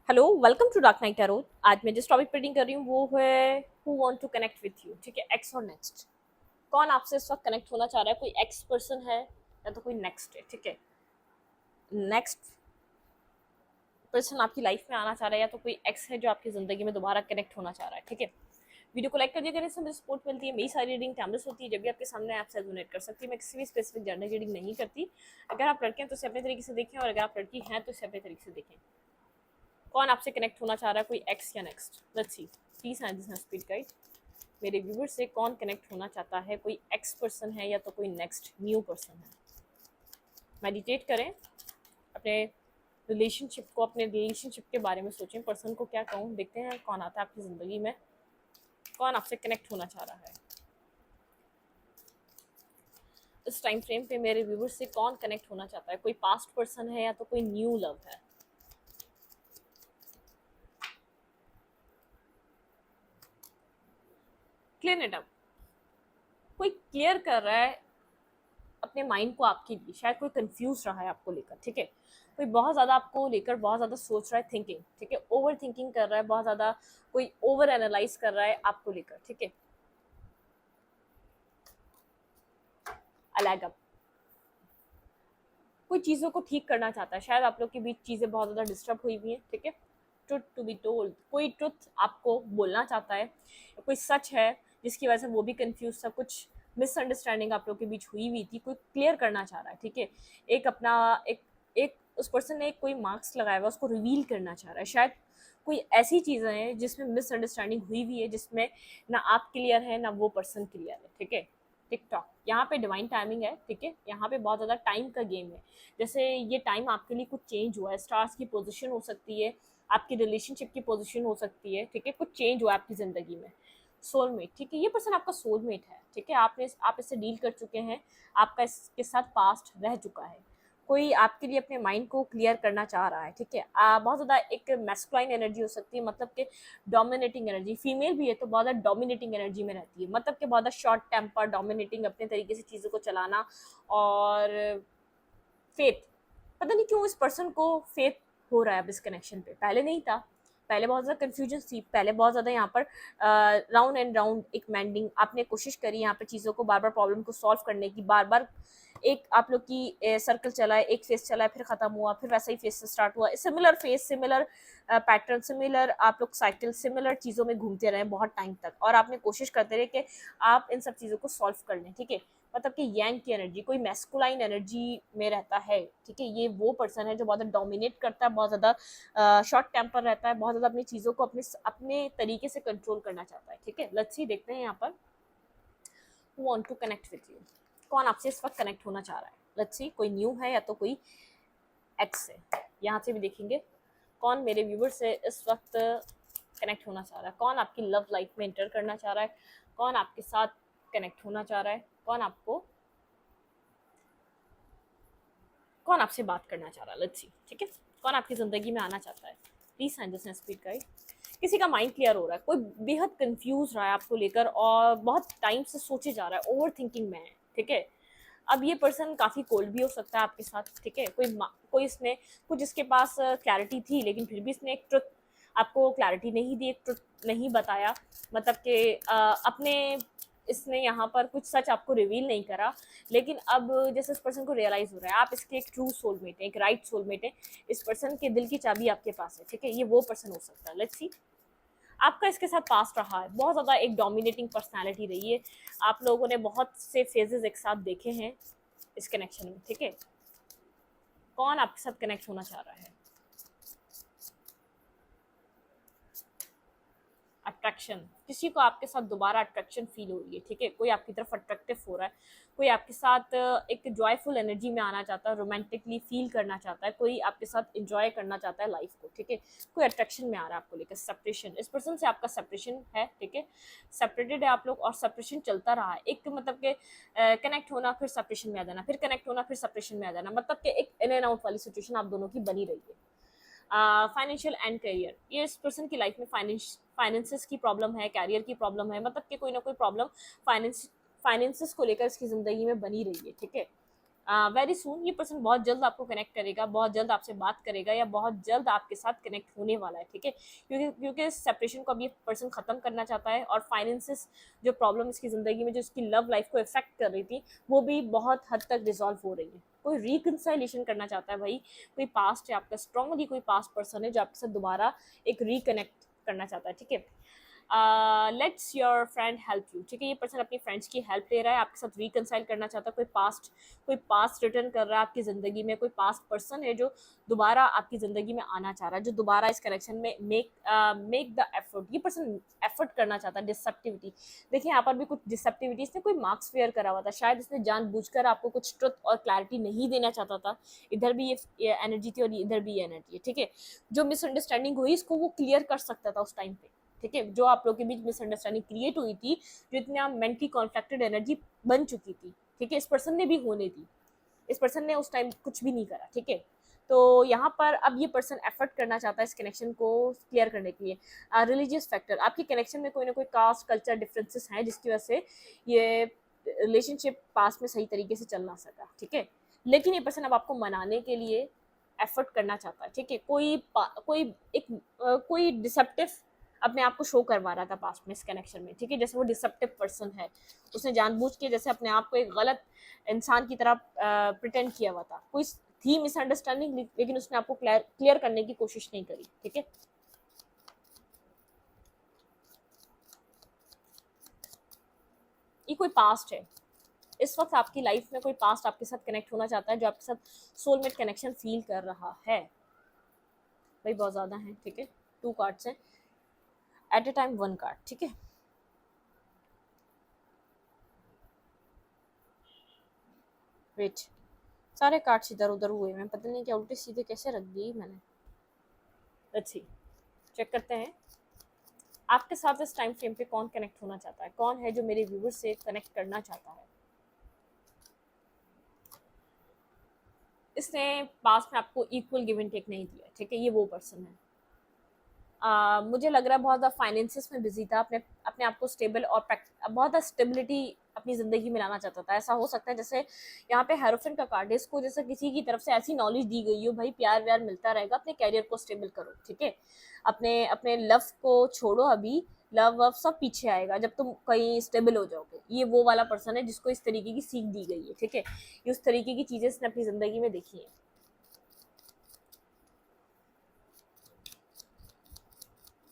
Hello, welcome to dark night tarot. आज मैं जिस टॉपिक पर रीडिंग कर रही हूँ वो है who want to connect with you. ठीक है, एक्स और नेक्स्ट। कौन आपसे इस वक्त कनेक्ट होना चाह रहा है? कोई एक्स पर्सन है या तो कोई नेक्स्ट है। ठीक है, नेक्स्ट पर्सन आपकी लाइफ में आना चाह रहा है या तो कोई एक्स है जो आपकी जिंदगी में दोबारा कनेक्ट होना चाह रहा है। ठीक है, वीडियो को लाइक कर दिया करें, इससे मुझे सपोर्ट मिलती है। मेरी सारी रीडिंग टाइमलेस होती है, जब भी आपके सामने आप से डोनेट कर सकती है। मैं किसी भी स्पेसिफिक जर्नल रीडिंग नहीं करती। अगर आप लड़के हैं तो इसे अपने तरीके से देखें, और अगर आप लड़की हैं तो इसे अपने तरीके से देखें। कौन आपसे कनेक्ट होना चाह रहा है? कोई एक्स या next? Let's see. Please hand this speed guide. मेरे व्यूवर से कौन कनेक्ट होना चाहता है? कोई एक्स पर्सन है या तो कोई नेक्स्ट न्यू पर्सन है? मेडिटेट करें, अपने रिलेशनशिप को, अपने रिलेशनशिप के बारे में सोचें। पर्सन को क्या कहूँ, देखते हैं कौन आता है आपकी ज़िंदगी में, कौन आपसे कनेक्ट होना चाह रहा है इस टाइम फ्रेम पे। मेरे व्यूवर से कौन कनेक्ट होना चाहता है? कोई पास्ट पर्सन है या तो कोई न्यू लव है? Clear it up. कोई क्लियर कर रहा है अपने माइंड को आपके लिए। शायद कोई कंफ्यूज रहा है आपको लेकर। ठीक है, कोई बहुत ज़्यादा आपको लेकर बहुत ज़्यादा सोच रहा है, थिंकिंग। ठीक है, ओवर थिंकिंग कर रहा है बहुत ज़्यादा। कोई ओवर एनालाइज कर रहा है आपको लेकर। ठीक है, अलग अब कोई चीज़ों को ठीक करना चाहता है। शायद आप लोग के बीच चीज़ें बहुत ज़्यादा डिस्टर्ब हुई हुई हैं। ठीक है, ट्रुथ टू बी टोल्ड, कोई ट्रुथ आपको बोलना चाहता है। कोई सच है जिसकी वजह से वो भी कंफ्यूज था। कुछ मिसअंडरस्टैंडिंग आप लोग के बीच हुई हुई थी, कोई क्लियर करना चाह रहा है। ठीक है, एक अपना एक एक उस पर्सन ने कोई मार्क्स लगाया हुआ, उसको रिवील करना चाह रहा है। शायद कोई ऐसी चीज़ें हैं जिसमें मिसअंडरस्टैंडिंग हुई हुई है, जिसमें ना आप क्लियर है ना वो पर्सन क्लियर है। ठीक है, टिकटॉक यहाँ पे डिवाइन टाइमिंग है। ठीक है, यहाँ पे बहुत ज़्यादा टाइम का गेम है। जैसे ये टाइम आपके लिए कुछ चेंज हुआ है। स्टार्स की पोजीशन हो सकती है, आपकी रिलेशनशिप की पोजीशन हो सकती है। ठीक है, कुछ चेंज हुआ है आपकी ज़िंदगी में। सोलमेट, ठीक है, ये पर्सन आपका सोलमेट है। ठीक है, आप इससे डील कर चुके हैं, आपका इसके साथ पास्ट रह चुका है। कोई आपके लिए अपने माइंड को क्लियर करना चाह रहा है। ठीक है, बहुत ज़्यादा एक मैस्कुलाइन एनर्जी हो सकती है, मतलब कि डोमिनेटिंग एनर्जी। फीमेल भी है तो बहुत ज़्यादा डोमिनेटिंग एनर्जी में रहती है, मतलब कि बहुत ज़्यादा शॉर्ट टेम्पर, डोमिनेटिंग, अपने तरीके से चीज़ों को चलाना। और फेथ, पता नहीं क्यों इस पर्सन को फेथ हो रहा है अब इस कनेक्शन पे। पहले नहीं था, पहले बहुत ज़्यादा कन्फ्यूजन थी, पहले बहुत ज़्यादा यहाँ पर राउंड एंड राउंड एक मैंडिंग आपने कोशिश करी यहाँ पर चीज़ों को, बार बार प्रॉब्लम को सॉल्व करने की। बार बार एक आप लोग की सर्कल चला है, एक फेस चला है, फिर खत्म हुआ, फिर वैसा ही फेस से स्टार्ट हुआ। Similar face, similar pattern, similar आप लोग साइकिल, सिमिलर चीज़ों में घूमते रहे बहुत टाइम तक, और आपने कोशिश करते रहे कि आप इन सब चीज़ों को सॉल्व कर लें। ठीक है, मतलब कि यांग की एनर्जी, कोई मैस्कुलाइन एनर्जी में रहता है। ठीक है, ये वो पर्सन है जो बहुत ज़्यादा डोमिनेट करता है, बहुत ज़्यादा शॉर्ट टेम्पर रहता है, बहुत ज़्यादा अपनी चीज़ों को अपने अपने तरीके से कंट्रोल करना चाहता है। ठीक है, लेट्स सी, देखते हैं यहाँ पर who want to connect with you. कौन आपसे इस वक्त कनेक्ट होना चाह रहा है? लेट्स सी, कोई न्यू है या तो कोई एक्स है। यहाँ से भी देखेंगे कौन मेरे व्यूवर से इस वक्त कनेक्ट होना चाह रहा है, कौन आपकी लव लाइफ में एंटर करना चाह रहा है, कौन आपके साथ कनेक्ट होना चाह रहा है, कौन आपसे बात करना चाह रहा है। लेट्स सी, ठीक है, कौन आपकी ज़िंदगी में आना चाहता है? Please sign this speed guide. किसी का माइंड क्लियर हो रहा है, कोई बेहद कंफ्यूज रहा है आपको लेकर और बहुत टाइम से सोचे जा रहा है, ओवर थिंकिंग में है। ठीक है, अब ये पर्सन काफ़ी कोल्ड भी हो सकता है आपके साथ। ठीक है, कोई इसने कुछ इसके पास क्लैरिटी थी, लेकिन फिर भी इसने एक ट्रुथ आपको क्लैरिटी नहीं दी, एक ट्रुथ नहीं बताया। मतलब कि अपने इसने यहाँ पर कुछ सच आपको रिवील नहीं करा। लेकिन अब जैसे इस पर्सन को रियलाइज हो रहा है आप इसके एक ट्रू सोलमेट है, एक राइट सोलमेट है। इस पर्सन के दिल की चाबी आपके पास है। ठीक है, ये वो पर्सन हो सकता है। लेट्स सी, आपका इसके साथ पास्ट रहा है, बहुत ज़्यादा एक डोमिनेटिंग पर्सनालिटी रही है। आप लोगों ने बहुत से फेजेस एक साथ देखे हैं इस कनेक्शन में। ठीक है, कौन आपके साथ कनेक्ट होना चाह रहा है? अट्रैक्शन, किसी को आपके साथ दोबारा अट्रैक्शन फील हो रही है। ठीक है, कोई आपकी तरफ अट्रैक्टिव हो रहा है, कोई आपके साथ एक जॉयफुल एनर्जी में आना चाहता है, रोमांटिकली फील करना चाहता है, कोई आपके साथ इंजॉय करना चाहता है लाइफ को। ठीक है, कोई अट्रैक्शन में आ रहा है आपको लेकर। सेपरेशन, इस पर्सन से आपका सेपरेशन है। ठीक है, सेपरेटेड है आप लोग और सेपरेशन चलता रहा है। एक मतलब के कनेक्ट होना, फिर सेपरेशन में आ जाना, फिर कनेक्ट होना, फिर सेपरेशन में आ जाना, मतलब कि एक इन एंड आउट वाली सिचुएशन आप दोनों की बनी रही है। फाइनेंशियल एंड करियर, ये इस पर्सन की लाइफ में फाइनेंसेस की प्रॉब्लम है, कैरियर की प्रॉब्लम है, मतलब कि कोई ना कोई प्रॉब्लम फाइनेंसेस को लेकर इसकी ज़िंदगी में बनी रही है। ठीक है, वेरी सून ये पर्सन बहुत जल्द आपको कनेक्ट करेगा, बहुत जल्द आपसे बात करेगा, या बहुत जल्द आपके साथ कनेक्ट होने वाला है, ठीक है। क्योंकि इस सेपरेशन को अब ये पर्सन खत्म करना चाहता है, और फाइनेंसिस जो प्रॉब्लम इसकी ज़िंदगी में जो इसकी लव लाइफ को इफेक्ट कर रही थी, वो भी बहुत हद तक डिजॉल्व हो रही है। कोई रिकनसाइलेशन करना चाहता है भाई, कोई पास्ट है आपका, स्ट्रांगली कोई पास्ट पर्सन है जो आपके साथ दोबारा एक रिकनेक्ट करना चाहता है, ठीक है। Let's your friend help you, ठीक है। ये पर्सन अपनी फ्रेंड्स की हेल्प ले रहा है, आपके साथ रिकनसाइल करना चाहता है। कोई पास्ट रिटर्न कर रहा है आपकी ज़िंदगी में, कोई पास्ट पर्सन है जो दोबारा आपकी ज़िंदगी में आना चाह रहा है, जो दोबारा इस कनेक्शन में मेक द एफर्ट। ये पर्सन एफर्ट करना चाहता है। डिसेप्टिविटी, देखिए यहाँ पर भी कुछ डिसेप्टिविटी, इसने कोई मार्क्स फेयर करा हुआ था, शायद इसने जानबूझकर आपको कुछ ट्रुथ और क्लैरिटी नहीं देना चाहता था। इधर भी ये एनर्जी थी और इधर भी ये एनर्जी है, ठीक है। जो मिसअंडरस्टैंडिंग हुई इसको वो क्लियर कर सकता था उस टाइम पे, ठीक है। जो आप लोगों के बीच मिसअंडरस्टैंडिंग क्रिएट हुई थी, जो इतना मेंटली कॉन्फ्लिक्टेड एनर्जी बन चुकी थी, ठीक है, इस पर्सन ने भी होने दी, इस पर्सन ने उस टाइम कुछ भी नहीं करा, ठीक है। तो यहाँ पर अब ये पर्सन एफर्ट करना चाहता है इस कनेक्शन को क्लियर करने के लिए। रिलीजियस फैक्टर, आपके कनेक्शन में कोई ना कोई कास्ट कल्चर डिफरेंसेस हैं जिसकी वजह से ये रिलेशनशिप पास में सही तरीके से चल ना सका, ठीक है। लेकिन ये पर्सन अब आपको मनाने के लिए एफर्ट करना चाहता है, ठीक है। कोई डिसेप्टिव अपने आप को शो करवा रहा था पास्ट में इस कनेक्शन में, ठीक है। जैसे वो डिसेप्टिव पर्सन है, उसने जानबूझ के जैसे अपने आप को एक गलत इंसान की तरह प्रिटेंड किया हुआ था। कोई थी मिसअंडरस्टैंडिंग, लेकिन उसने आपको क्लियर करने की कोशिश नहीं करी, ठीक है। ये कोई पास्ट है, इस वक्त आपकी लाइफ में कोई पास्ट आपके साथ कनेक्ट होना चाहता है, जो आपके साथ सोलमेट कनेक्शन फील कर रहा है। भाई बहुत ज़्यादा है, ठीक है। 2 कार्ड्स हैं, एट ए टाइम 1 कार्ड, ठीक है। वेट, सारे कार्ड्स इधर उधर हुए, मैं पता नहीं क्या उल्टे सीधे कैसे रख दी मैंने। लेट्स सी, चेक करते हैं आपके साथ इस टाइम फ्रेम पे कौन कनेक्ट होना चाहता है, कौन है जो मेरे व्यूवर से कनेक्ट करना चाहता है। इसने पास में आपको इक्वल गिव एंड टेक नहीं दिया, ठीक है। ये वो पर्सन है, मुझे लग रहा है बहुत ज़्यादा फाइनेंसिस में बिजी था, अपने अपने आप को स्टेबल और बहुत ज़्यादा स्टेबिलिटी अपनी ज़िंदगी में लाना चाहता था। ऐसा हो सकता है जैसे यहाँ पे हेरोफिन का कार्ड है, इसको जैसे किसी की तरफ से ऐसी नॉलेज दी गई हो, भाई प्यार व्यार मिलता रहेगा, अपने कैरियर को स्टेबल करो, ठीक है। अपने अपने लव को छोड़ो, अभी लव वव सब पीछे आएगा जब तुम कहीं स्टेबल हो जाओगे। ये वो वाला पर्सन है जिसको इस तरीके की सीख दी गई है, ठीक है। ये उस तरीके की चीज़ें इसने अपनी ज़िंदगी में देखी है।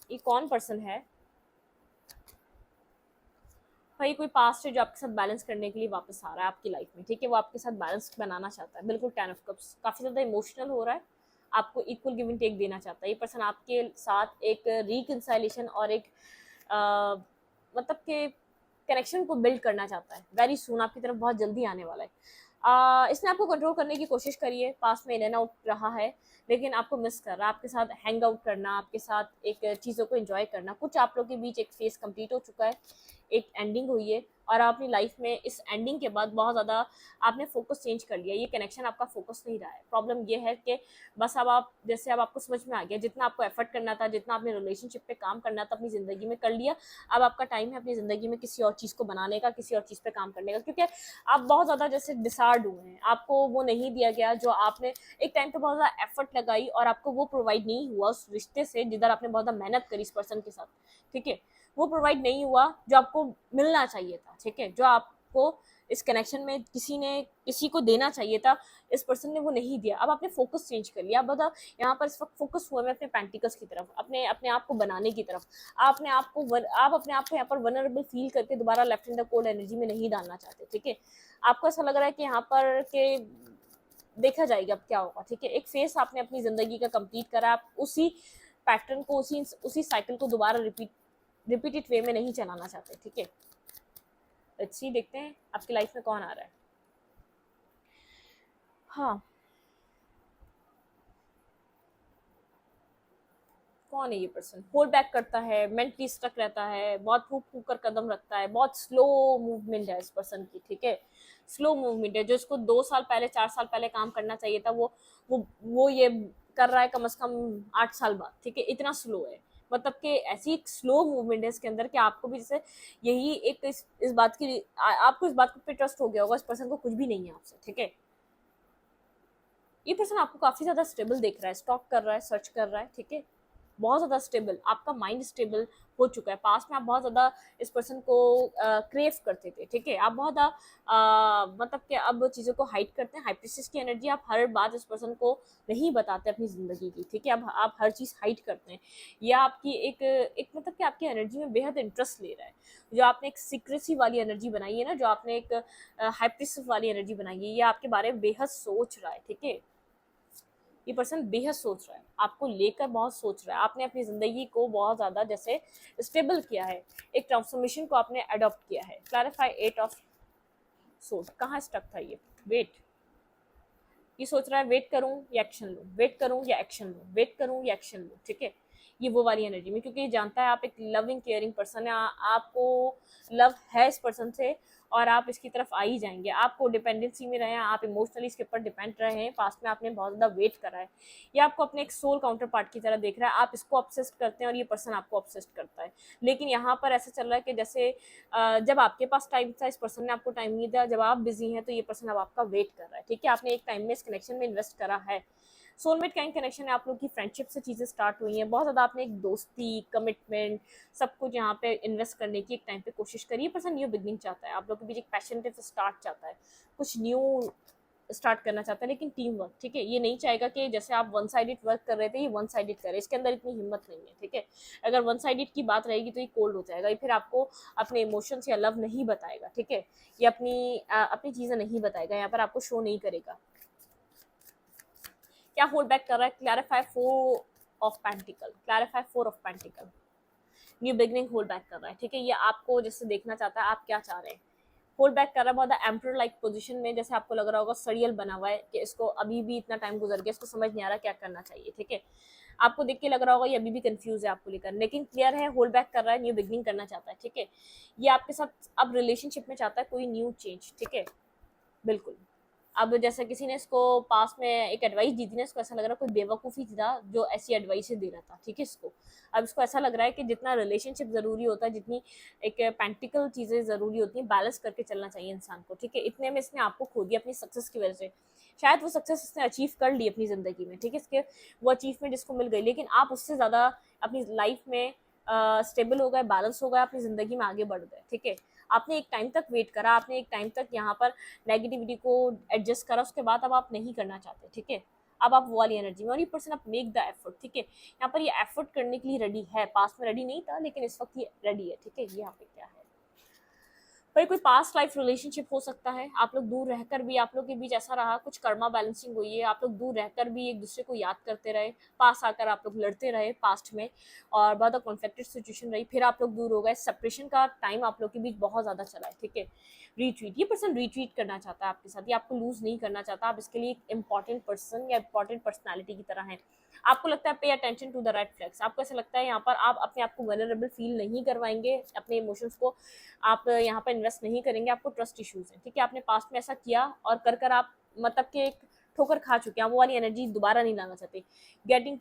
ये कौन पर्सन है भाई, कोई पास्ट है जो आपके साथ बैलेंस करने के लिए वापस आ रहा है आपकी लाइफ में, ठीक है। वो आपके साथ बैलेंस बनाना चाहता है, बिल्कुल 10 ऑफ कप्स, काफ़ी ज़्यादा इमोशनल हो रहा है, आपको इक्वल गिव एंड टेक देना चाहता है। ये पर्सन आपके साथ एक रिकंसाइलेशन और एक मतलब के कनेक्शन को बिल्ड करना चाहता है। वेरी सून आपकी तरफ बहुत जल्दी आने वाला है। इसने आपको कंट्रोल करने की कोशिश करी है, पास में इन एंड आउट रहा है, लेकिन आपको मिस कर रहा है, आपके साथ हैंग आउट करना, आपके साथ एक चीज़ों को एंजॉय करना। कुछ आप लोग के बीच एक फेस कंप्लीट हो चुका है, एक एंडिंग हुई है, और आप अपनी लाइफ में इस एंडिंग के बाद बहुत ज़्यादा आपने फोकस चेंज कर लिया। ये कनेक्शन आपका फोकस नहीं रहा है। प्रॉब्लम ये है कि बस अब आप जैसे अब आपको समझ में आ गया, जितना आपको एफर्ट करना था, जितना आपने रिलेशनशिप पे काम करना था अपनी ज़िंदगी में कर लिया। अब आपका टाइम है अपनी ज़िंदगी में किसी और चीज़ को बनाने का, किसी और चीज़ पे काम करने का, क्योंकि आप बहुत ज़्यादा जैसे डिसार्ड हुए हैं, आपको वो नहीं दिया गया जो आपने एक टाइम पे बहुत ज़्यादा एफर्ट लगाई, और आपको वो प्रोवाइड नहीं हुआ उस रिश्ते से जिधर आपने बहुत ज़्यादा मेहनत करी इस पर्सन के साथ, ठीक है। वो प्रोवाइड नहीं हुआ जो आपको मिलना चाहिए था, ठीक है। जो आपको इस कनेक्शन में किसी को देना चाहिए था, इस पर्सन ने वो नहीं दिया। अब आपने फोकस चेंज कर लिया। अब बता, यहाँ पर इस वक्त फोकस हुआ मैं अपने पेंटिकल्स की तरफ, अपने अपने आप को बनाने की तरफ। आप अपने आप को यहाँ पर वनरेबल फील करके दोबारा left in the cold energy में नहीं डालना चाहते, ठीक है। आपको ऐसा लग रहा है कि यहाँ पर के देखा जाएगा अब क्या होगा, ठीक है। एक फेस आपने अपनी जिंदगी का कंप्लीट करा, आप उसी पैटर्न को, उसी साइकिल को दोबारा रिपीटेड वे में नहीं चलाना चाहते, ठीक है। लेट्स सी, देखते हैं आपकी लाइफ में कौन आ रहा है। हाँ, कौन है ये पर्सन? होल्ड बैक करता है, मेंटली स्टक रहता है, बहुत फूक फूक कर कदम रखता है, बहुत स्लो मूवमेंट है इस पर्सन की, ठीक है। स्लो मूवमेंट है, जो इसको 2 साल पहले 4 साल पहले काम करना चाहिए था, वो ये कर रहा है कम से कम 8 साल बाद, ठीक है। इतना स्लो है, मतलब कि ऐसी एक स्लो मूवमेंट है इसके अंदर कि आपको भी जैसे यही एक इस बात की आपको इस बात पे ट्रस्ट हो गया होगा, इस पर्सन को कुछ भी नहीं है आपसे, ठीक है। ये पर्सन आपको काफ़ी ज़्यादा स्टेबल देख रहा है, स्टॉक कर रहा है, सर्च कर रहा है, ठीक है, बहुत ज़्यादा स्टेबल, आपका माइंड स्टेबल हो चुका है। पास्ट में आप बहुत ज़्यादा इस पर्सन को क्रेव करते थे, ठीक है, आप बहुत मतलब कि अब चीज़ों को हाइड करते हैं। हाइप्रिस्टिस की एनर्जी, आप हर बात इस पर्सन को नहीं बताते अपनी ज़िंदगी की, ठीक है, अब आप हर चीज़ हाइड करते हैं, या आपकी एक मतलब कि आपकी एनर्जी में बेहद इंटरेस्ट ले रहा है। जो आपने एक सीक्रेसी वाली एनर्जी बनाई है ना, जो आपने एक हाइप्रिस्टिस वाली एनर्जी बनाई है, ये आपके बारे में बेहद सोच रहा है, ठीक है, ये पर्सन बेहद सोच रहा है, आपको लेकर बहुत सोच रहा है। आपने अपनी ज़िंदगी को बहुत ज़्यादा जैसे स्टेबल किया है, एक ट्रांसफॉर्मेशन को आपने अडॉप्ट किया है। क्लैरिफाई 8 ऑफ सोर्ड, कहाँ स्टक था ये, वेट, ये सोच रहा है वेट करूं या एक्शन लूं, वेट करूं या एक्शन लूं, वेट करूं या एक्शन लूं, ठीक है, ये वो वाली एनर्जी में, क्योंकि ये जानता है आप एक लविंग केयरिंग पर्सन है, आपको लव है इस पर्सन से, और आप इसकी तरफ आ ही जाएंगे। आपको डिपेंडेंसी में रहे हैं, आप इमोशनली इसके ऊपर डिपेंड रहे हैं, पास्ट में आपने बहुत ज़्यादा वेट करा है, ये आपको अपने एक सोल काउंटर पार्ट की तरह देख रहा है, आप इसको ऑब्सेस्ड करते हैं और ये पर्सन आपको ऑब्सेस्ड करता है। लेकिन यहाँ पर ऐसा चल रहा है कि जैसे जब आपके पास टाइम था, इस पर्सन ने आपको टाइम नहीं दिया, जब आप बिजी हैं तो ये पर्सन अब आपका वेट कर रहा है, ठीक है, आपने एक टाइम में इस कनेक्शन में इन्वेस्ट करा है। सोलमेट काइंड कनेक्शन है, आप लोग की फ्रेंडशिप से चीज़ें स्टार्ट हुई हैं, बहुत ज़्यादा आपने एक दोस्ती, कमिटमेंट, सब कुछ यहाँ पे इन्वेस्ट करने की एक टाइम पे कोशिश करी। ये पर्सन न्यू बिगनिंग चाहता है, आप लोग के बीच एक पैशनेट स्टार्ट चाहता है, कुछ न्यू स्टार्ट करना चाहता है, लेकिन टीम वर्क, ठीक है, ये नहीं चाहेगा कि जैसे आप वन साइडेड वर्क कर रहे थे ये वन साइडेड करे, इसके अंदर इतनी हिम्मत नहीं है, ठीक है, अगर वन साइडेड की बात रहेगी तो ये कोल्ड हो जाएगा, ये फिर आपको अपने इमोशंस या लव नहीं बताएगा, ठीक है, ये अपनी चीज़ें नहीं बताएगा, यहाँ पर आपको शो नहीं करेगा। क्या होल्ड बैक कर रहा है, clarify 4 of pentacle, clarify 4 of pentacle, new beginning hold back कर रहा है, ठीक है, ये आपको जैसे देखना चाहता है आप क्या चाह रहे हैं, होल्ड बैक कर रहा है बहुत एम्पर लाइक पोजीशन में, जैसे आपको लग रहा होगा सड़ियल बना हुआ है कि इसको अभी भी इतना टाइम गुजर गया, इसको समझ नहीं आ रहा क्या करना चाहिए, ठीक है, आपको देख के लग रहा होगा ये अभी भी कंफ्यूज है आपको लेकर, लेकिन क्लियर है, होल्ड बैक कर रहा है, न्यू बिगनिंग करना चाहता है, ठीक है, ये आपके साथ अब रिलेशनशिप में चाहता है कोई न्यू चेंज, ठीक है, बिल्कुल। अब जैसे किसी ने इसको पास में एक एडवाइस दी थी ना, इसको ऐसा लग रहा है कोई बेवकूफ़ी था जो ऐसी एडवाइस दे रहा था, ठीक है, इसको अब इसको ऐसा लग रहा है कि जितना रिलेशनशिप ज़रूरी होता है, जितनी एक प्रैक्टिकल चीज़ें ज़रूरी होती हैं, बैलेंस करके चलना चाहिए इंसान को, ठीक है, इतने में इसने आपको खो दिया अपनी सक्सेस की वजह से। शायद वो सक्सेस इसने अचीव कर ली अपनी ज़िंदगी में, ठीक है, इसके वो अचीवमेंट इसको मिल गई, लेकिन आप उससे ज़्यादा अपनी लाइफ में स्टेबल हो गए, बैलेंस हो गए, अपनी ज़िंदगी में आगे बढ़ गए, ठीक है, आपने एक टाइम तक वेट करा, आपने एक टाइम तक यहाँ पर नेगेटिविटी को एडजस्ट करा, उसके बाद अब आप नहीं करना चाहते, ठीक है, अब आप वो वाली एनर्जी में, और ये पर्सन आप मेक द एफर्ट, ठीक है, यहाँ पर ये एफर्ट करने के लिए रेडी है, पास में रेडी नहीं था लेकिन इस वक्त ये रेडी है, ठीक है, ये यहाँ पे क्या है, पर कोई पास्ट लाइफ रिलेशनशिप हो सकता है, आप लोग दूर रहकर भी आप लोग के बीच ऐसा रहा, कुछ कर्मा बैलेंसिंग हुई है, आप लोग दूर रहकर भी एक दूसरे को याद करते रहे, पास आकर आप लोग लड़ते रहे पास्ट में, और बहुत कॉन्फ्लिक्टेड सिचुएशन रही, फिर आप लोग दूर हो गए, सेपरेशन का टाइम आप लोग के बीच बहुत ज़्यादा चला है, ठीक है, रिट्रीट, ये पर्सन रिट्रीट करना चाहता है आपके साथ, ये आपको लूज नहीं करना चाहता, आप इसके लिए एक इंपॉर्टेंट पर्सन या इंपॉर्टेंट पर्सनैलिटी की तरह है, आपको लगता है pay attention to the red flags, आपको ऐसा लगता है यहाँ पर आप अपने आप को वल्नरेबल फील नहीं करवाएंगे, अपने इमोशंस को आप यहाँ पर इन्वेस्ट नहीं करेंगे, आपको ट्रस्ट इश्यूज हैं, ठीक है, आपने पास्ट में ऐसा किया और कर आप मतलब कि एक ठोकर खा चुके हैं, वो वाली एनर्जी दोबारा नहीं लाना चाहते। Getting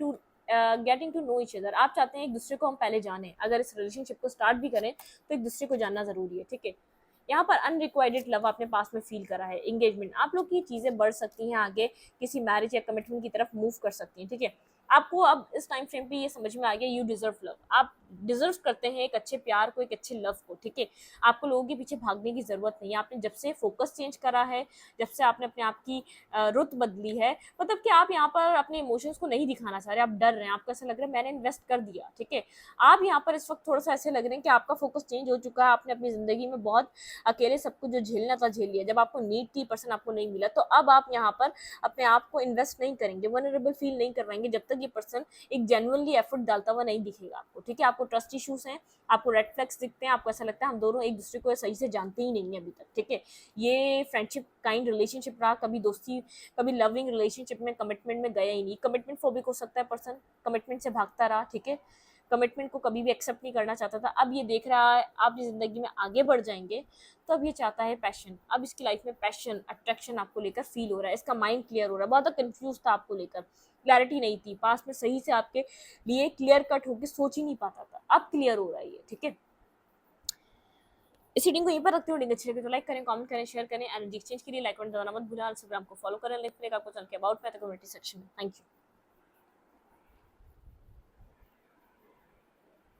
to know each other, आप चाहते हैं एक दूसरे को हम पहले जानें, अगर इस रिलेशनशिप को स्टार्ट भी करें तो एक दूसरे को जानना जरूरी है, ठीक है, यहाँ पर अनरिक्वायर्ड लव आपने पास में फील करा है, एंगेजमेंट, आप लोग की चीज़ें बढ़ सकती हैं, आगे किसी मैरिज या कमिटमेंट की तरफ मूव कर सकती हैं, ठीक है, आपको अब इस टाइम फ्रेम पे ये समझ में आ गया यू डिजर्व लव, आप डिजर्व करते हैं एक अच्छे प्यार को, एक अच्छे लव को, ठीक है, आपको लोगों के पीछे भागने की जरूरत नहीं है, आपने जब से फोकस चेंज करा है, जब से आपने अपने आप की रुत बदली है, मतलब कि आप यहाँ पर अपने इमोशंस को नहीं दिखाना चाह रहे, आप डर रहे हैं, आपको ऐसा लग रहा है मैंने इन्वेस्ट कर दिया, ठीक है, आप यहाँ पर इस वक्त थोड़ा सा ऐसे लग रहे हैं कि आपका फोकस चेंज हो चुका है, आपने अपनी जिंदगी में बहुत अकेले सब कुछ जो झेलना था झेल लिया, जब आपको नीड थी पर्सन आपको नहीं मिला, तो अब आप यहाँ पर अपने आप को इन्वेस्ट नहीं करेंगे, वनरेबल फील नहीं करवाएंगे, जब तक ये पर्सन एक जेन्युइनली एफर्ट डालता हुआ नहीं दिखेगा आपको, ठीक है, आपको ट्रस्ट इश्यूज हैं, आपको रेड फ्लैग्स दिखते हैं, आपको ऐसा लगता है हम दोनों एक दूसरे को सही से जानते ही नहीं है अभी तक, ठीक है, ये फ्रेंडशिप काइंड रिलेशनशिप रहा, कभी दोस्ती, कभी लविंग रिलेशनशिप में, कमिटमेंट में गया ही नहीं, कमिटमेंट फोबिक हो सकता है पर्सन, कमिटमेंट से भागता रहा, ठीक है, कमिटमेंट को कभी भी एक्सेप्ट नहीं करना चाहता था, अब ये देख रहा है आप जिंदगी में आगे बढ़ जाएंगे, तो अब ये चाहता है पैशन, अब इसकी लाइफ में पैशन, अट्रैक्शन आपको लेकर फील हो रहा है, इसका माइंड क्लियर हो रहा है, बहुत कंफ्यूज था आपको लेकर, क्लैरिटी नहीं थी, पास में सही से आपके लिए क्लियर कट होकर सोच ही नहीं पाता था, अब क्लियर हो रहा है ये, ठीक है, इस रीडिंग को यहीं पर रखते हो। रीडिंग अच्छी लगे तो लाइक करें, कमेंट करें, शेयर करें। एनर्जी एक्सचेंज के लिए लाइक बटन दबाना मत भूलें। इंस्टाग्राम को फॉलो करें, लिंक मिलेगा आपको चैनल के अबाउट में, कम्युनिटी सेक्शन में। Thank you.